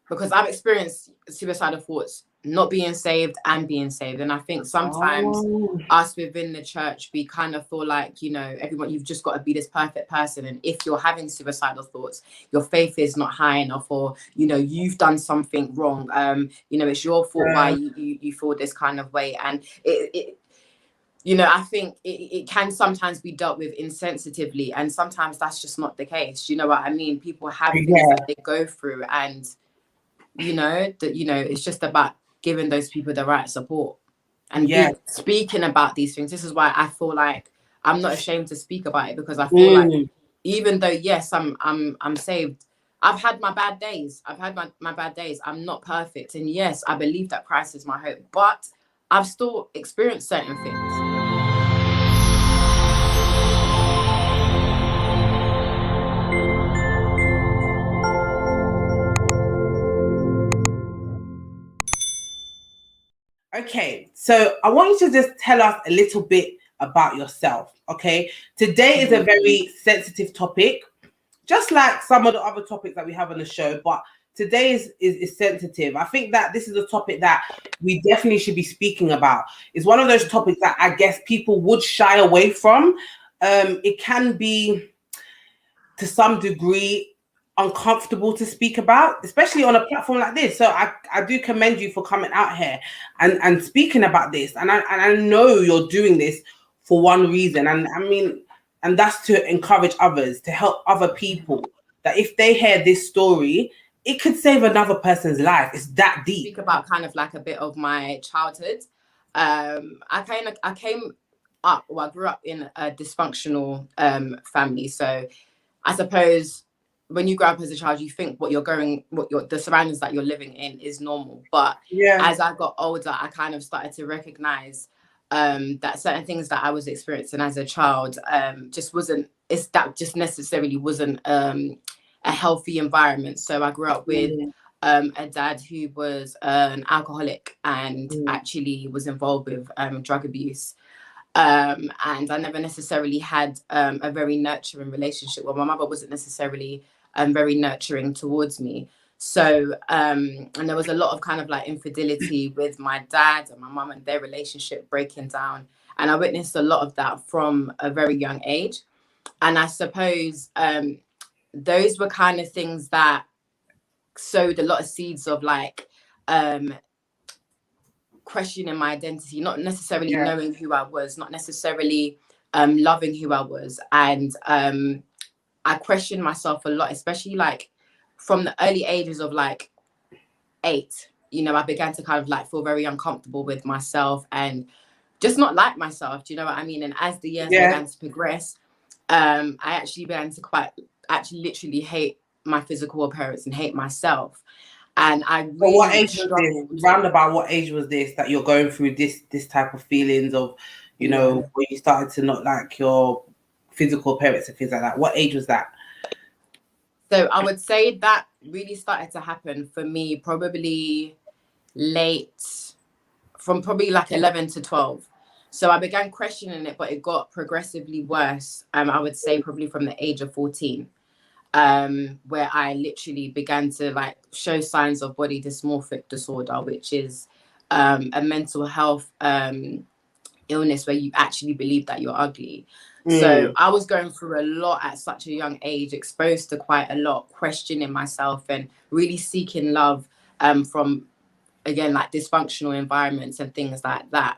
because I've experienced suicidal thoughts not being saved and being saved. And I think sometimes us within the church, we kind of feel like, you know, everyone, you've just got to be this perfect person. And if you're having suicidal thoughts, your faith is not high enough, or, you know, you've done something wrong. You know, it's your fault why you feel this kind of way. And it you know, I think it can sometimes be dealt with insensitively, and sometimes that's just not the case. You know what I mean? People have things that they go through, and you know that, you know, it's just about giving those people the right support and speaking about these things. This is why I feel like I'm not ashamed to speak about it, because I feel like even though yes, I'm saved, I've had my bad days. I've had my bad days. I'm not perfect, and yes, I believe that Christ is my hope, but I've still experienced certain things. Okay, so I want you to just tell us a little bit about yourself, okay? Today is a very sensitive topic, just like some of the other topics that we have on the show, but today is sensitive. I think that this is a topic that we definitely should be speaking about. It's one of those topics that I guess people would shy away from. It can be, to some degree, uncomfortable to speak about, especially on a platform like this. So I do commend you for coming out here and speaking about this. And I know you're doing this for one reason. And I mean, and that's to encourage others, to help other people, that if they hear this story, it could save another person's life. It's that deep. Speak about kind of like a bit of my childhood. I came up, well, I grew up in a dysfunctional family. So I suppose when you grow up as a child, you think the surroundings that you're living in is normal. But as I got older, I kind of started to recognize that certain things that I was experiencing as a child just necessarily wasn't a healthy environment. So I grew up with a dad who was an alcoholic and actually was involved with drug abuse. And I never necessarily had a very nurturing relationship. Well, my mother wasn't necessarily very nurturing towards me. So, and there was a lot of kind of like infidelity with my dad and my mum, and their relationship breaking down. And I witnessed a lot of that from a very young age. And I suppose those were kind of things that sowed a lot of seeds of like questioning my identity, not necessarily knowing who I was, not necessarily loving who I was. And I questioned myself a lot, especially like from the early ages of like 8, you know, I began to kind of like feel very uncomfortable with myself and just not like myself. Do you know what I mean? And as the years began to progress, I actually began to literally hate my physical appearance and hate myself. And I really what age was this? Round about what age was this that you're going through this type of feelings of, you know, when you started to not like your physical appearance and things like that? What age was that? So I would say that really started to happen for me probably from probably like 11 to 12. So I began questioning it, but it got progressively worse. I would say probably from the age of 14, where I literally began to like show signs of body dysmorphic disorder, which is a mental health illness where you actually believe that you're ugly. So I was going through a lot at such a young age, exposed to quite a lot, questioning myself and really seeking love from, again, like dysfunctional environments and things like that.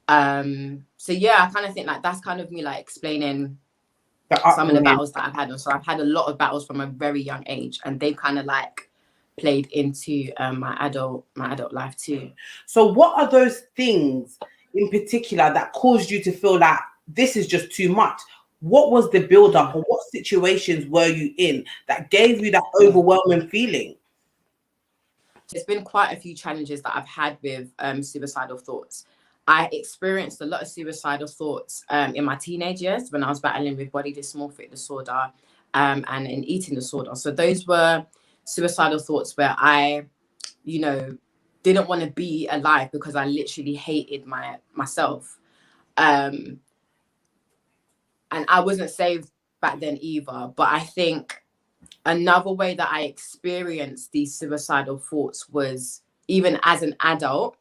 So yeah, I kind of think like that's kind of me like explaining some of the battles that I've had. So I've had a lot of battles from a very young age, and they've kind of like played into my adult life too. So what are those things in particular that caused you to feel like this is just too much? What was the build up, or what situations were you in that gave you that overwhelming feeling? There's been quite a few challenges that I've had with suicidal thoughts. I experienced a lot of suicidal thoughts in my teenage years when I was battling with body dysmorphic disorder and an eating disorder. So those were suicidal thoughts where I, you know, didn't want to be alive because I literally hated myself. And I wasn't saved back then either. But I think another way that I experienced these suicidal thoughts was even as an adult,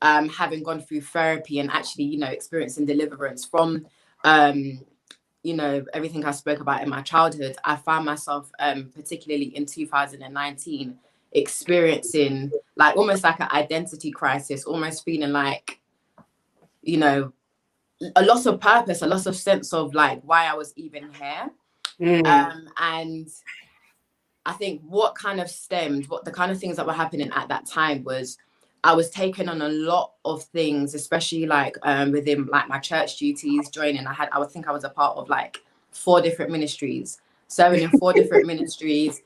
having gone through therapy and actually, you know, experiencing deliverance from, you know, everything I spoke about in my childhood. I found myself, particularly in 2019, experiencing like almost like an identity crisis, almost feeling like, you know, a loss of purpose, a loss of sense of like why I was even here. And I think what the kind of things that were happening at that time was I was taking on a lot of things, especially like within like my church duties, joining. I would think I was a part of like 4 different ministries, serving in 4 different ministries.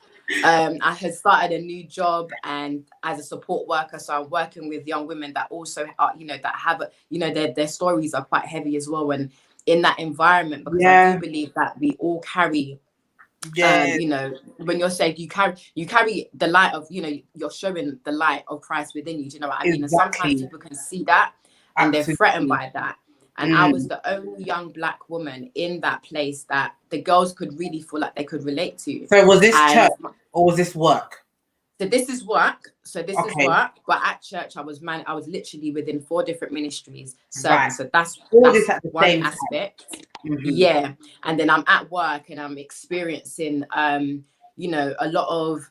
I had started a new job and as a support worker, so I'm working with young women that also are, you know, that have, you know, their stories are quite heavy as well. And in that environment, because I do believe that we all carry, you know, when you're saying you carry the light of, you know, you're showing the light of Christ within you. Do you know what I mean? And sometimes people can see that and they're threatened by that. And I was the only young Black woman in that place that the girls could really feel like they could relate to. So was this church or was this work? So this is work. Is work. But at church, I was literally within 4 different ministries serving. So that's one aspect. Yeah. And then I'm at work and I'm experiencing, you know, a lot of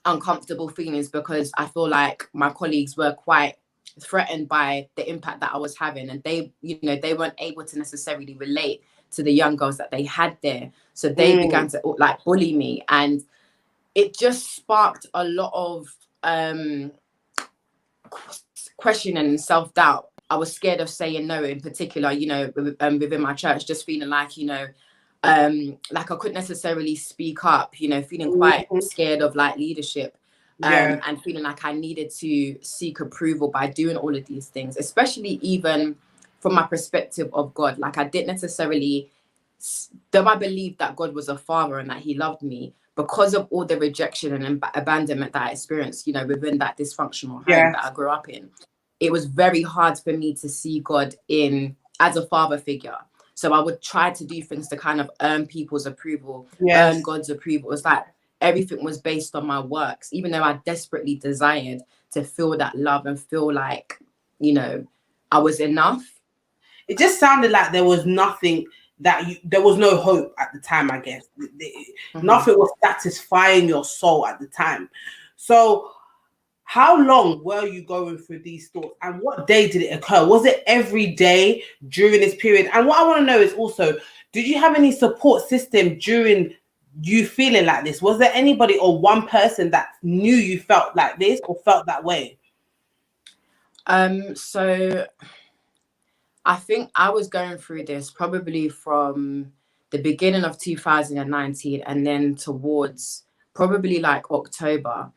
uncomfortable feelings because I feel like my colleagues were quite threatened by the impact that I was having, and they, you know, they weren't able to necessarily relate to the young girls that they had there. So they began to like bully me, and it just sparked a lot of questioning and self-doubt. I was scared of saying no, in particular, you know, within my church, just feeling like, you know, like I couldn't necessarily speak up, you know, feeling quite scared of like leadership, and feeling like I needed to seek approval by doing all of these things, especially even from my perspective of God. Like I didn't necessarily, though I believed that God was a father and that he loved me, because of all the rejection and abandonment that I experienced, you know, within that dysfunctional home that I grew up in, it was very hard for me to see God as a father figure. So I would try to do things to kind of earn people's approval, earn God's approval. It's like everything was based on my works, even though I desperately desired to feel that love and feel like, you know, I was enough. It just sounded like there was nothing there was no hope at the time, I guess. Nothing was satisfying your soul at the time. So how long were you going through these thoughts, and what day did it occur? Was it every day during this period? And what I want to know is also, did you have any support system during you feeling like this? Was there anybody or one person that knew you felt like this or felt that way? So I think I was going through this probably from the beginning of 2019 and then towards probably like October.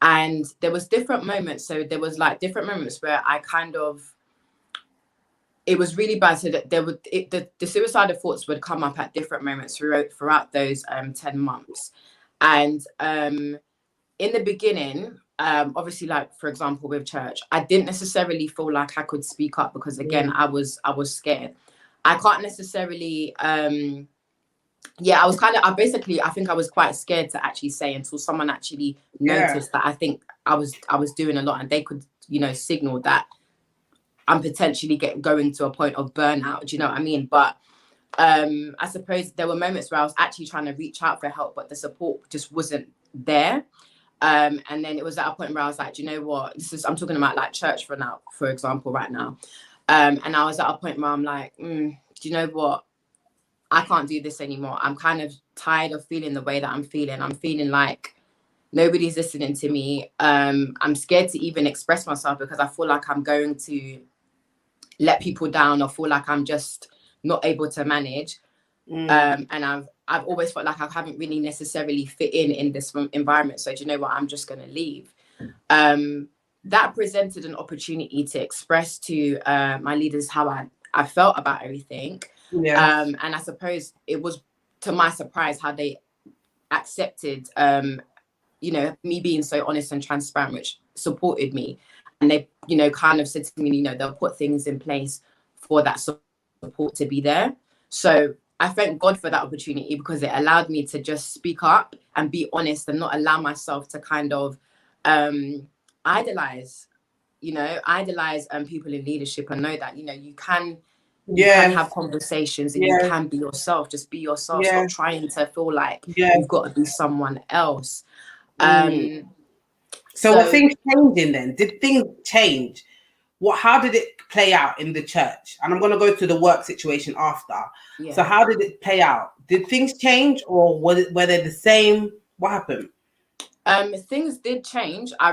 And there was different moments. So there was like different moments where I kind of, it was really bad. So that there would, the suicidal thoughts would come up at different moments throughout those 10 months. And in the beginning, obviously, like for example with church, I didn't necessarily feel like I could speak up because again, I was scared. I can't necessarily I think I was quite scared to actually say until someone actually noticed that I think I was doing a lot, and they could, you know, signal that I'm potentially going to a point of burnout. Do you know what I mean? But I suppose there were moments where I was actually trying to reach out for help, but the support just wasn't there. And then it was at a point where I was like, do you know what? I'm talking about like church for example, right now. And I was at a point where I'm like, do you know what? I can't do this anymore. I'm kind of tired of feeling the way that I'm feeling. I'm feeling like nobody's listening to me. I'm scared to even express myself because I feel like I'm going to let people down or feel like I'm just not able to manage. And I've always felt like I haven't really necessarily fit in this environment. So do you know what? I'm just going to leave. That presented an opportunity to express to my leaders how I felt about everything. And I suppose it was, to my surprise, how they accepted, you know, me being so honest and transparent, which supported me. And they, you know, kind of said to me, you know, they'll put things in place for that support to be there. So I thank God for that opportunity, because it allowed me to just speak up and be honest and not allow myself to kind of idolize people in leadership, and know that, you can have conversations and you can be yourself. Just be yourself. Stop trying to feel like you've got to be someone else. So were things changing then? Did things change? How did it play out in the church? And I'm going to go to the work situation after. Yeah. So how did it play out? Did things change, or were they the same? What happened? Things did change. I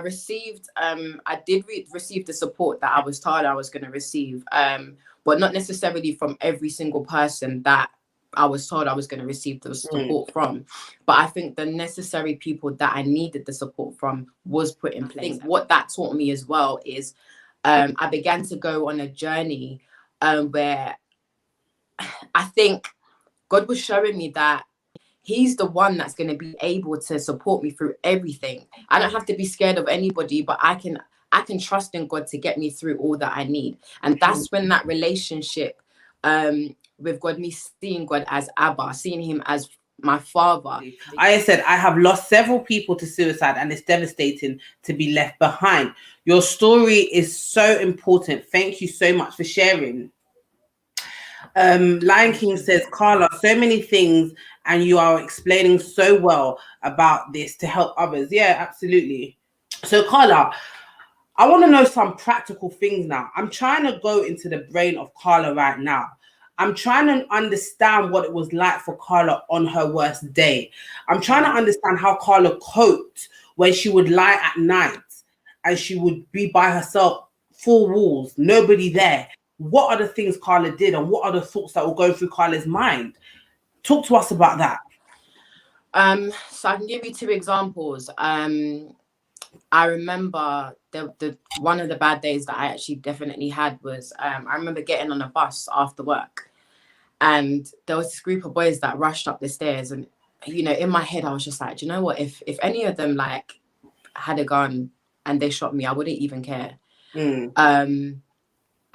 did receive the support that I was told I was going to receive, but not necessarily from every single person that I was told I was going to receive the support from. But I think the necessary people that I needed the support from was put in place. What that taught me as well is I began to go on a journey where I think God was showing me that He's the one that's going to be able to support me through everything. I don't have to be scared of anybody, but I can trust in God to get me through all that I need. And that's when that relationship with God, me seeing God as Abba, seeing Him as my Father. I said, I have lost several people to suicide, and it's devastating to be left behind. Your story is so important. Thank you so much for sharing. Lion King says, Carla, so many things, and you are explaining so well about this to help others. Yeah, absolutely. So Carla, I want to know some practical things now. I'm trying to go into the brain of Carla right now. I'm trying to understand what it was like for Carla on her worst day. I'm trying to understand how Carla coped when she would lie at night and she would be by herself, four walls, nobody there. What are the things Carla did, and what are the thoughts that were going through Carla's mind? Talk to us about that. So I can give you two examples. I remember the one of the bad days that I actually definitely had was I remember getting on a bus after work, and there was this group of boys that rushed up the stairs, and in my head I was just like, do you know what, if any of them like had a gun and they shot me, I wouldn't even care.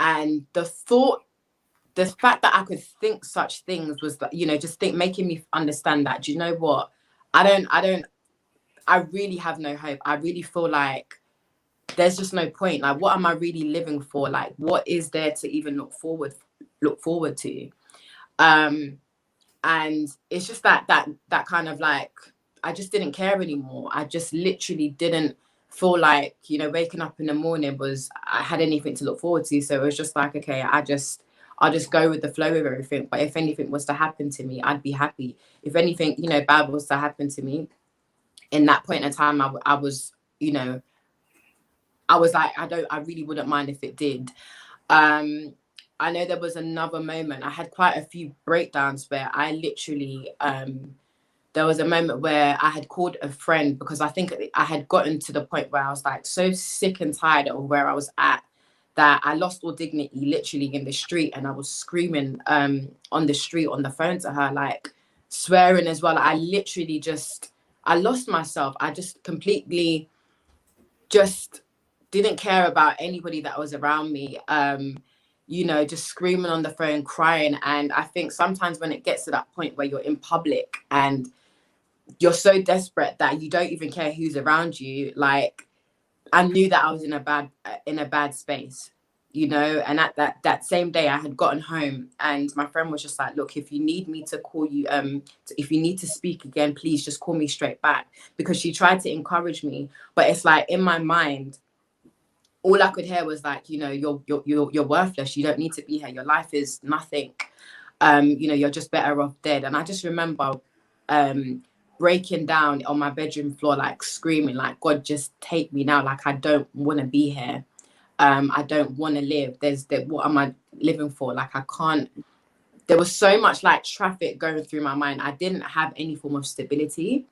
And the fact that I could think such things was that, making me understand that, do you know what, I really have no hope. I really feel like there's just no point. Like, what am I really living for? Like, what is there to even look forward to? And it's just that kind of like, I just didn't care anymore. I just literally didn't feel like, waking up in the morning I had anything to look forward to. So it was just like, okay, I'll just go with the flow of everything. But if anything was to happen to me, I'd be happy. If anything, bad was to happen to me, in that point in time, I was, I was like, I really wouldn't mind if it did. I know there was another moment. I had quite a few breakdowns where I literally, there was a moment where I had called a friend, because I think I had gotten to the point where I was like so sick and tired of where I was at, that I lost all dignity literally in the street. And I was screaming on the street on the phone to her, like swearing as well. I literally I lost myself. I just completely just didn't care about anybody that was around me. Just screaming on the phone, crying. And I think sometimes when it gets to that point where you're in public and you're so desperate that you don't even care who's around you, like, I knew that I was in a bad space, and at that same day I had gotten home, and my friend was just like, look, if you need me to call you, if you need to speak again, please just call me straight back, because she tried to encourage me. But it's like, in my mind, all I could hear was like, you're worthless. You don't need to be here. Your life is nothing. You're just better off dead. And I just remember breaking down on my bedroom floor, like screaming, like, God, just take me now. Like, I don't want to be here. I don't want to live. What am I living for? Like, I can't. There was so much like traffic going through my mind. I didn't have any form of stability.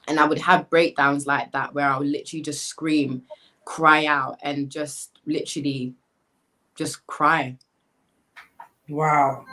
And I would have breakdowns like that where I would literally just scream, cry out, and just literally just cry. Wow.